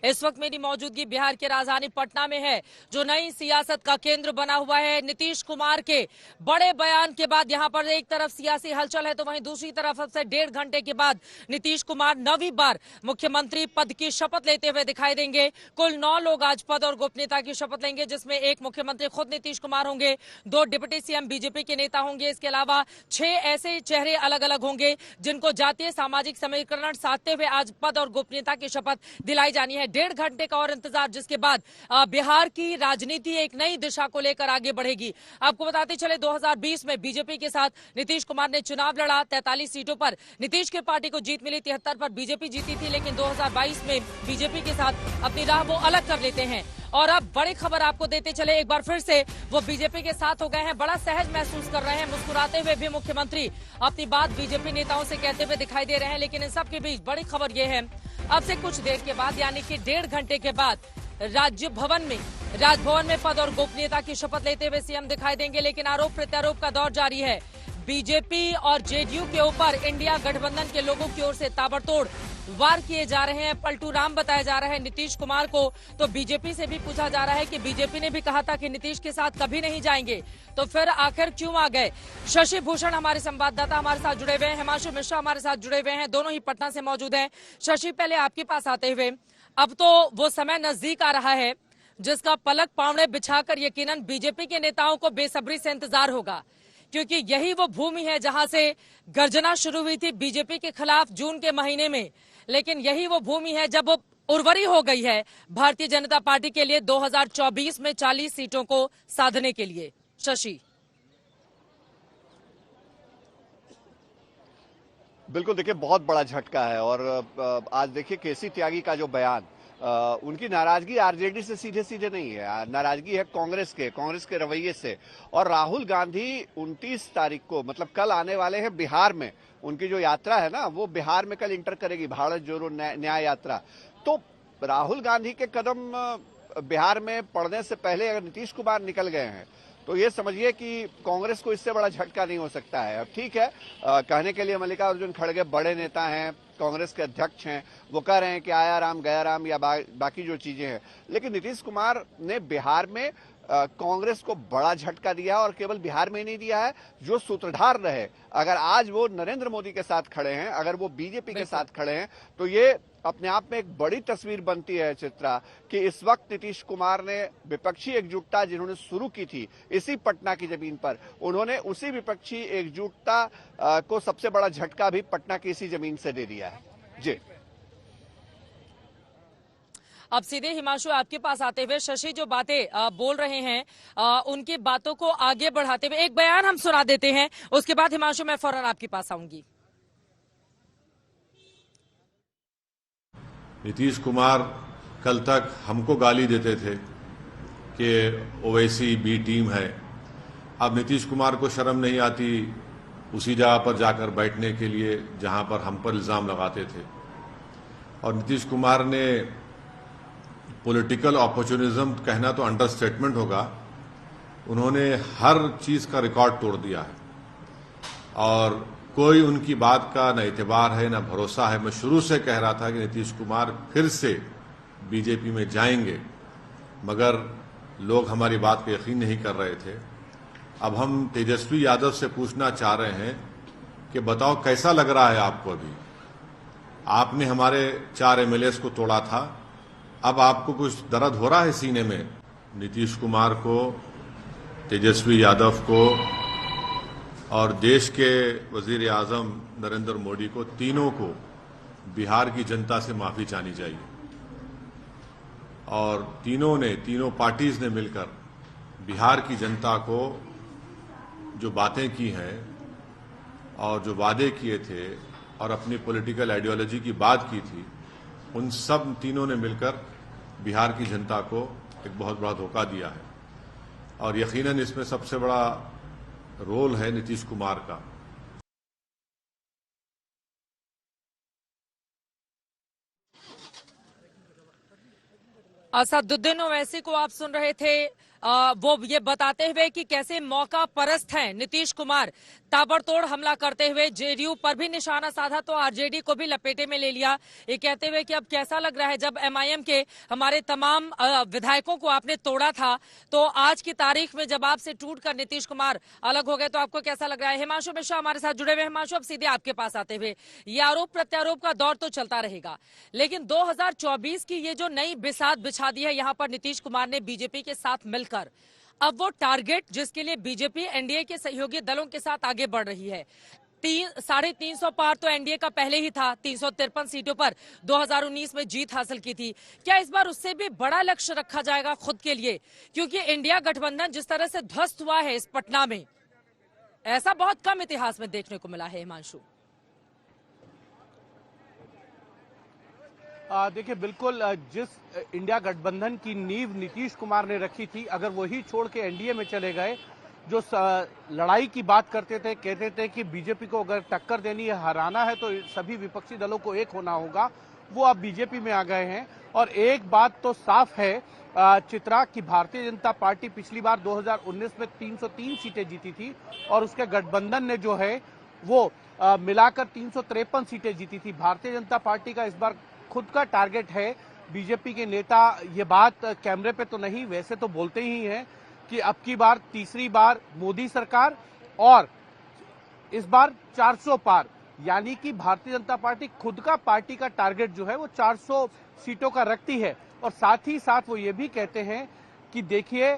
इस वक्त मेरी मौजूदगी बिहार की राजधानी पटना में है, जो नई सियासत का केंद्र बना हुआ है। नीतीश कुमार के बड़े बयान के बाद यहां पर एक तरफ सियासी हलचल है, तो वहीं दूसरी तरफ अब से 1.5 घंटे के बाद नीतीश कुमार 9वीं बार मुख्यमंत्री पद की शपथ लेते हुए दिखाई देंगे। कुल 9 लोग आज पद और गोपनीयता की शपथ लेंगे, जिसमें एक मुख्यमंत्री खुद नीतीश कुमार होंगे, 2 डिप्टी सीएम बीजेपी के नेता होंगे, इसके अलावा 6 ऐसे चेहरे अलग अलग होंगे जिनको जातीय सामाजिक समीकरण साधते हुए आज पद और गोपनीयता की शपथ दिलाई जानी है। 1.5 घंटे का और इंतजार, जिसके बाद बिहार की राजनीति एक नई दिशा को लेकर आगे बढ़ेगी। आपको बताते चले 2020 में बीजेपी के साथ नीतीश कुमार ने चुनाव लड़ा। 43 सीटों पर नीतीश की पार्टी को जीत मिली, 73 पर बीजेपी जीती थी, लेकिन 2022 में बीजेपी के साथ अपनी राह वो अलग कर लेते हैं। और अब बड़ी खबर आपको देते चले, एक बार फिर से वो बीजेपी के साथ हो गए हैं। बड़ा सहज महसूस कर रहे हैं, मुस्कुराते हुए भी मुख्यमंत्री अपनी बात बीजेपी नेताओं से कहते हुए दिखाई दे रहे हैं। लेकिन इन सब के बीच बड़ी खबर ये है, अब से कुछ देर के बाद यानी कि 1.5 घंटे के बाद राजभवन में पद और गोपनीयता की शपथ लेते हुए सीएम दिखाई देंगे। लेकिन आरोप प्रत्यारोप का दौर जारी है। बीजेपी और जेडीयू के ऊपर इंडिया गठबंधन के लोगों की ओर से ताबड़तोड़ वार किए जा रहे हैं। पलटू राम बताया जा रहा है नीतीश कुमार को। तो बीजेपी से भी पूछा जा रहा है कि बीजेपी ने भी कहा था कि नीतीश के साथ कभी नहीं जाएंगे, तो फिर आखिर क्यों आ गए। शशि भूषण हमारे संवाददाता हमारे साथ जुड़े हुए हैं, हिमांशु मिश्रा हमारे साथ जुड़े हुए हैं, दोनों ही पटना से मौजूद हैं। शशि, पहले आपके पास आते हुए, अब तो वो समय नजदीक आ रहा है जिसका पलक पावड़े बिछाकर यकीनन बीजेपी के नेताओं को बेसब्री से इंतजार होगा, क्योंकि यही वो भूमि है जहां से गर्जना शुरू हुई थी बीजेपी के खिलाफ जून के महीने में। लेकिन यही वो भूमि है जब उर्वरी हो गई है भारतीय जनता पार्टी के लिए 2024 में 40 सीटों को साधने के लिए। शशि, बिल्कुल, देखिए बहुत बड़ा झटका है। और आज देखिए केसी त्यागी का जो बयान, उनकी नाराजगी आरजेडी से सीधे सीधे नहीं है, नाराजगी है कांग्रेस के रवैये से। और राहुल गांधी 29 तारीख को, मतलब कल आने वाले हैं बिहार में। उनकी जो यात्रा है ना, वो बिहार में कल इंटर करेगी, भारत जोड़ो न्याय यात्रा। तो राहुल गांधी के कदम बिहार में पड़ने से पहले अगर नीतीश कुमार निकल गए हैं, तो ये समझिए कि कांग्रेस को इससे बड़ा झटका नहीं हो सकता है। अब ठीक है, कहने के लिए मल्लिकार्जुन खड़गे बड़े नेता हैं, कांग्रेस के अध्यक्ष हैं, वो कह रहे हैं कि आया राम गया राम या बाकी जो चीजें हैं। लेकिन नीतीश कुमार ने बिहार में कांग्रेस को बड़ा झटका दिया, और केवल बिहार में ही नहीं दिया है, जो सूत्रधार रहे। अगर आज वो नरेंद्र मोदी के साथ खड़े हैं, अगर वो बीजेपी के साथ खड़े हैं, तो ये अपने आप में एक बड़ी तस्वीर बनती है चित्रा, कि इस वक्त नीतीश कुमार ने विपक्षी एकजुटता जिन्होंने शुरू की थी इसी पटना की जमीन पर, उन्होंने उसी विपक्षी एकजुटता को सबसे बड़ा झटका भी पटना की इसी जमीन से दे दिया है। जी, अब सीधे हिमांशु आपके पास आते हुए, शशि जो बातें बोल रहे हैं उनकी बातों को आगे बढ़ाते हुए एक बयान हम सुना देते हैं, उसके बाद हिमांशु मैं फौरन आपके पास आऊंगी। नीतीश कुमार कल तक हमको गाली देते थे कि ओवैसी बी टीम है। अब नीतीश कुमार को शर्म नहीं आती उसी जगह पर जाकर बैठने के लिए जहां पर हम पर इल्जाम लगाते थे। और नीतीश कुमार ने पॉलिटिकल अपॉर्चुनिज्म कहना तो अंडरस्टेटमेंट होगा, उन्होंने हर चीज का रिकॉर्ड तोड़ दिया है और कोई उनकी बात का न एतबार है न भरोसा है। मैं शुरू से कह रहा था कि नीतीश कुमार फिर से बीजेपी में जाएंगे, मगर लोग हमारी बात पर यकीन नहीं कर रहे थे। अब हम तेजस्वी यादव से पूछना चाह रहे हैं कि बताओ कैसा लग रहा है आपको। अभी आपने हमारे 4 एमएलएस को तोड़ा था, अब आपको कुछ दर्द हो रहा है सीने में? नीतीश कुमार को, तेजस्वी यादव को और देश के वजीर आजम नरेंद्र मोदी को, तीनों को बिहार की जनता से माफी चाहनी चाहिए। और तीनों पार्टीज ने मिलकर बिहार की जनता को जो बातें की हैं और जो वादे किए थे और अपनी पॉलिटिकल आइडियोलॉजी की बात की थी, उन सब तीनों ने मिलकर बिहार की जनता को एक बहुत बड़ा धोखा दिया है। और यकीनन इसमें सबसे बड़ा रोल है नीतीश कुमार का। असदुद्दीन ओवैसी को आप सुन रहे थे। वो ये बताते हुए कि कैसे मौका परस्त हैं नीतीश कुमार, ताबड़तोड़ हमला करते हुए जेडीयू पर भी निशाना साधा तो आरजेडी को भी लपेटे में ले लिया। ये कहते हुए कि अब कैसा लग रहा है, जब एमआईएम के हमारे तमाम विधायकों को आपने तोड़ा था, तो आज की तारीख में जब आपसे टूटकर नीतीश कुमार अलग हो गए तो आपको कैसा लग रहा है? हिमांशु मिश्रा हमारे साथ जुड़े हुए। हिमांशु, अब सीधे आपके पास आते हुए, ये आरोप प्रत्यारोप का दौर तो चलता रहेगा, लेकिन 2024 की ये जो नई बिसात बिछा दी है यहाँ पर नीतीश कुमार ने बीजेपी के साथ मिलकर, अब वो टारगेट जिसके लिए बीजेपी एनडीए के सहयोगी दलों के साथ आगे बढ़ रही है, 350 पार तो एनडीए का पहले ही था, 353 सीटों पर 2019 में जीत हासिल की थी। क्या इस बार उससे भी बड़ा लक्ष्य रखा जाएगा खुद के लिए? क्योंकि इंडिया गठबंधन जिस तरह से ध्वस्त हुआ है इस पटना में, ऐसा बहुत कम इतिहास में देखने को मिला है। हिमांशु, देखिए, बिल्कुल जिस इंडिया गठबंधन की नींव नीतीश कुमार ने रखी थी, अगर वही छोड़ के एनडीए में चले गए, जो लड़ाई की बात करते थे, कहते थे कि बीजेपी को अगर टक्कर देनी है, हराना है, तो सभी विपक्षी दलों को एक होना होगा, वो अब बीजेपी में आ गए हैं। और एक बात तो साफ है चित्रा, कि भारतीय जनता पार्टी पिछली बार 2019 में 303 सीटें जीती थी और उसके गठबंधन ने जो है वो मिलाकर 353 सीटें जीती थी। भारतीय जनता पार्टी का इस बार खुद का टारगेट है। बीजेपी के नेता ये बात कैमरे पे तो नहीं, वैसे तो बोलते ही हैं कि अब की बार तीसरी बार मोदी सरकार और इस बार 400 पार, यानी कि भारतीय जनता पार्टी खुद का पार्टी का टारगेट जो है वो 400 सीटों का रखती है। और साथ ही साथ वो ये भी कहते हैं कि देखिए,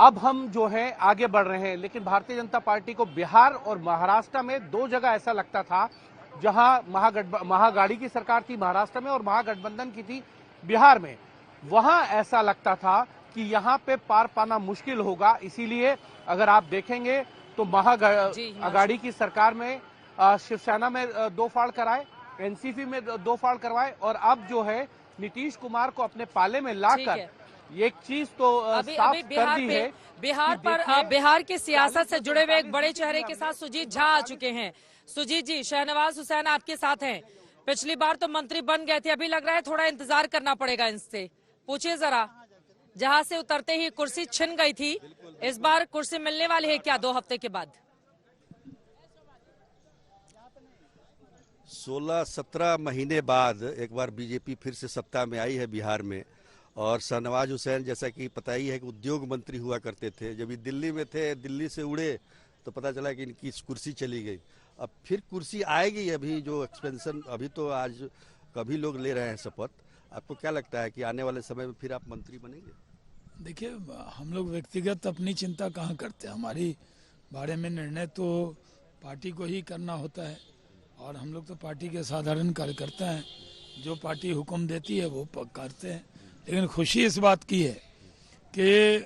अब हम जो है आगे बढ़ रहे हैं। लेकिन भारतीय जनता पार्टी को बिहार और महाराष्ट्र में दो जगह ऐसा लगता था, जहां महागाड़ी की सरकार थी महाराष्ट्र में और महागठबंधन की थी बिहार में, वहां ऐसा लगता था कि यहां पे पार पाना मुश्किल होगा। इसीलिए अगर आप देखेंगे तो महाअघाड़ी की सरकार में शिवसेना में 2 फाड़ कराए, एनसीपी में 2 फाड़ करवाए, और अब जो है नीतीश कुमार को अपने पाले में लाकर एक चीज तो साफ कर दी है। बिहार की सियासत से जुड़े हुए एक बड़े चेहरे के साथ सुजीत झा आ चुके हैं। सुजीत जी, शहनवाज हुसैन आपके साथ हैं। पिछली बार तो मंत्री बन गए थे, अभी लग रहा है थोड़ा इंतजार करना पड़ेगा इनसे। पूछिए जरा, जहां से उतरते ही कुर्सी छिन गई थी, इस बार कुर्सी मिलने वाली है क्या 2 हफ्ते के बाद? 16-17 महीने बाद एक बार बीजेपी फिर से सत्ता में आई है बिहार में। और शहनवाज हुसैन, जैसा कि पता ही है कि उद्योग मंत्री हुआ करते थे, जब ये दिल्ली में थे, दिल्ली से उड़े तो पता चला कि इनकी कुर्सी चली गई। अब फिर कुर्सी आएगी, अभी जो एक्सपेंशन, अभी तो आज कभी लोग ले रहे हैं शपथ। आपको क्या लगता है कि आने वाले समय में फिर आप मंत्री बनेंगे? देखिए, हम लोग व्यक्तिगत अपनी चिंता कहाँ करते हैं, हमारी बारे में निर्णय तो पार्टी को ही करना होता है और हम लोग तो पार्टी के साधारण कार्यकर्ता हैं, जो पार्टी हुक्म देती है वो करते हैं। लेकिन खुशी इस बात की है कि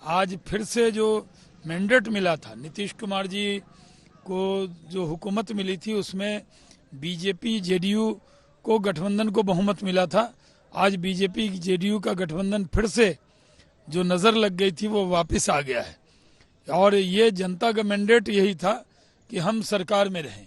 आज फिर से जो मैंडेट मिला था नीतीश कुमार जी को, जो हुकूमत मिली थी, उसमें बीजेपी जेडीयू को गठबंधन को बहुमत मिला था। आज बीजेपी जेडीयू का गठबंधन फिर से जो नजर लग गई थी वो वापस आ गया है और ये जनता का मैंडेट यही था कि हम सरकार में रहें,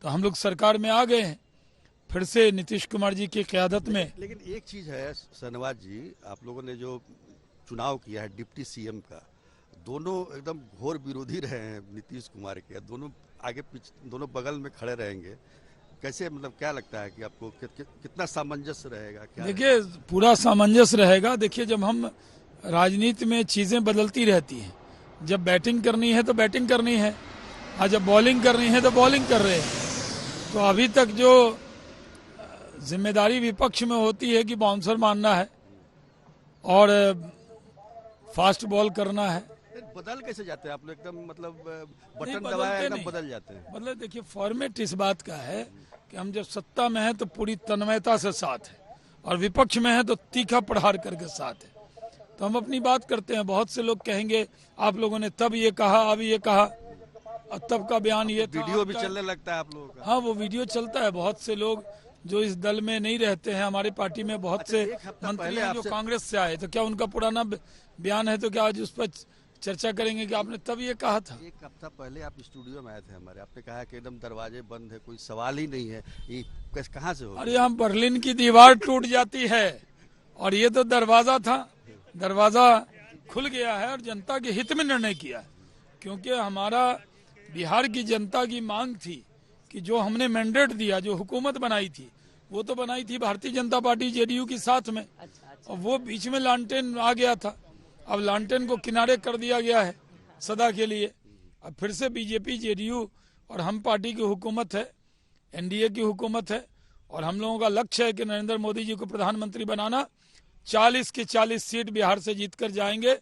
तो हम लोग सरकार में आ गए हैं फिर से नीतीश कुमार जी की क़यादत में। लेकिन एक चीज है शहनवाज जी, आप लोगों ने जो चुनाव किया है डिप्टी सीएम का, दोनों एकदम घोर विरोधी रहे हैं नीतीश कुमार के, दोनों आगे पीछे, दोनों बगल में खड़े रहेंगे। कैसे, मतलब क्या लगता है कि आपको कितना सामंजस्य रहेगा? क्या देखिए, पूरा सामंजस्य रहेगा। देखिए, जब हम राजनीति में चीजें बदलती रहती हैं, जब बैटिंग करनी है तो बैटिंग करनी है और जब बॉलिंग करनी है तो बॉलिंग कर रहे हैं। तो अभी तक जो जिम्मेदारी विपक्ष में होती है कि बाउंसर मारना है और फास्ट बॉल करना है, बदल कैसे जाते हैं आप लोग? एकदम मतलब बटन दबाया एकदम बदल जाते हैं। मतलब देखिए, फॉर्मेट इस बात का है कि हम जब सत्ता में हैं तो पूरी तन्मयता से साथ है और विपक्ष में है तो तीखा प्रहार करके साथ है। तो हम अपनी बात करते हैं। बहुत से लोग कहेंगे आप लोगों ने तब ये कहा, अब ये कहा, तब का बयान ये था। वीडियो भी चलने लगता है आप लोगों का? हाँ, वो वीडियो चलता है। बहुत से लोग जो इस दल में नहीं रहते हैं, हमारी पार्टी में बहुत से मंत्री हैं जो कांग्रेस से आए, तो क्या उनका पुराना बयान है तो क्या आज उस पर चर्चा करेंगे कि आपने तब ये कहा था? एक हफ्ता पहले आप स्टूडियो में आए थे हमारे, आपने कहा कि एकदम दरवाजे बंद है, कोई सवाल ही नहीं है। ये कहाँ से होगा? अरे, हम बर्लिन की दीवार टूट जाती है और ये तो दरवाजा था। दरवाजा खुल गया है और जनता के हित में निर्णय किया है, क्योंकि हमारा बिहार की जनता की मांग थी कि जो हमने मैंडेट दिया, जो हुकूमत बनाई थी, वो तो बनाई थी भारतीय जनता पार्टी जेडीयू के साथ में, और वो बीच में लालटेन आ गया था। अब लालटेन को किनारे कर दिया गया है सदा के लिए। अब फिर से बीजेपी, जेडीयू और हम पार्टी की हुकूमत है, एनडीए की हुकूमत है, और हम लोगों का लक्ष्य है कि नरेंद्र मोदी जी को प्रधानमंत्री बनाना। 40 की 40 सीट बिहार से जीतकर जाएंगे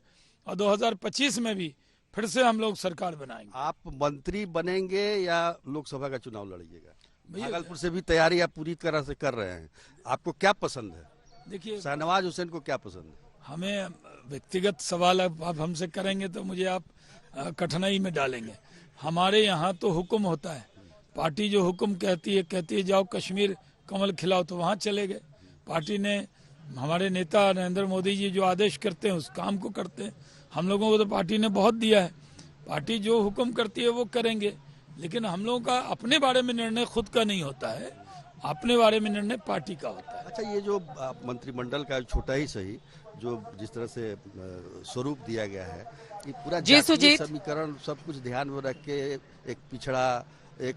और 2025 में भी फिर से हम लोग सरकार बनाएंगे। आप मंत्री बनेंगे या लोकसभा का चुनाव लड़िएगा? भागलपुर से भी तैयारी आप पूरी तरह से कर रहे हैं, आपको क्या पसंद है? देखिए, शाहनवाज हुसैन को क्या पसंद है? हमें व्यक्तिगत सवाल आप हमसे करेंगे तो मुझे आप कठिनाई में डालेंगे। हमारे यहाँ तो हुक्म होता है, पार्टी जो हुक्म कहती है जाओ कश्मीर कमल खिलाओ, तो वहाँ चले गए। पार्टी ने, हमारे नेता नरेंद्र मोदी जी जो आदेश करते हैं उस काम को करते हैं। हम लोगों को तो पार्टी ने बहुत दिया है, पार्टी जो हुक्म करती है वो करेंगे, लेकिन हम लोगों का अपने बारे में निर्णय खुद का नहीं होता है, अपने बारे में निर्णय पार्टी का होता है। अच्छा, ये जो मंत्रिमंडल का छोटा ही सही जो जिस तरह से स्वरूप दिया गया है, ये पूरा जातीय समीकरण सब कुछ ध्यान में रख के, एक पिछड़ा, एक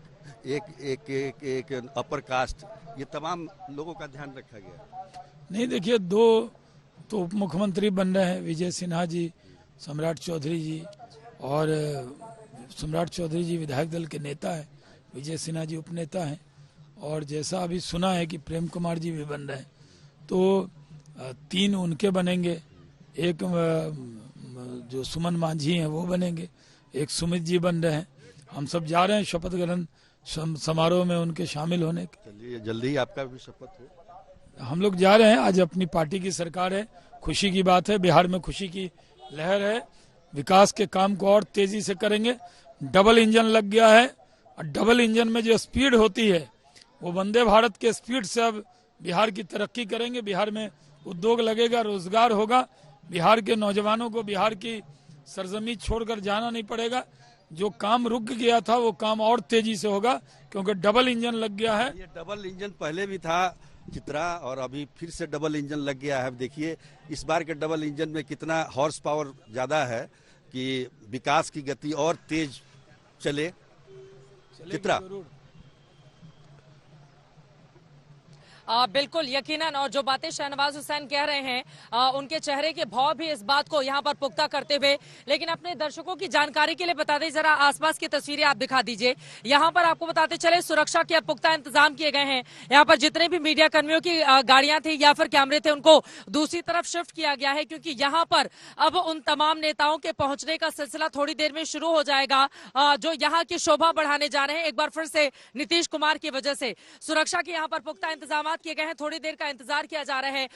अपर कास्ट, ये तमाम लोगों का ध्यान रखा गया। नहीं, देखिए, 2 तो उप मुख्यमंत्री बन रहे हैं, विजय सिन्हा जी, सम्राट चौधरी जी, और सम्राट चौधरी जी विधायक दल के नेता है, विजय सिन्हा जी उपनेता हैं, और जैसा अभी सुना है कि प्रेम कुमार जी भी बन रहे हैं, तो 3 उनके बनेंगे, एक जो सुमन मांझी हैं वो बनेंगे, एक सुमित जी बन रहे हैं। हम सब जा रहे हैं शपथ ग्रहण समारोह में उनके शामिल होने। चलिए, जल्दी ही आपका भी शपथ हो। हम लोग जा रहे हैं, आज अपनी पार्टी की सरकार है, खुशी की बात है, बिहार में खुशी की लहर है, विकास के काम को और तेजी से करेंगे। डबल इंजन लग गया है, और डबल इंजन में जो स्पीड होती है वो वंदे भारत के स्पीड से अब बिहार की तरक्की करेंगे। बिहार में उद्योग लगेगा, रोजगार होगा, बिहार के नौजवानों को बिहार की सरजमी छोड़कर जाना नहीं पड़ेगा। जो काम रुक गया था वो काम और तेजी से होगा, क्योंकि डबल इंजन लग गया है। ये डबल इंजन पहले भी था चित्रा, और अभी फिर से डबल इंजन लग गया है। देखिए इस बार के डबल इंजन में कितना हॉर्स पावर ज्यादा है कि विकास की गति और तेज चले। चित्रा, बिल्कुल यकीनन, और जो बातें शाहनवाज हुसैन कह रहे हैं उनके चेहरे के भाव भी इस बात को यहाँ पर पुख्ता करते हुए। लेकिन अपने दर्शकों की जानकारी के लिए बता दें, जरा आसपास की तस्वीरें आप दिखा दीजिए। यहाँ पर आपको बताते चले, सुरक्षा के पुख्ता इंतजाम किए गए हैं। यहाँ पर जितने भी मीडिया कर्मियों की गाड़ियां थी या फिर कैमरे थे उनको दूसरी तरफ शिफ्ट किया गया है, क्योंकि यहाँ पर अब उन तमाम नेताओं के पहुंचने का सिलसिला थोड़ी देर में शुरू हो जाएगा, जो यहाँ की शोभा बढ़ाने जा रहे हैं। एक बार फिर से नीतीश कुमार की वजह से सुरक्षा के यहाँ पर पुख्ता इंतजाम किए गए हैं। थोड़ी देर का इंतजार किया जा रहा है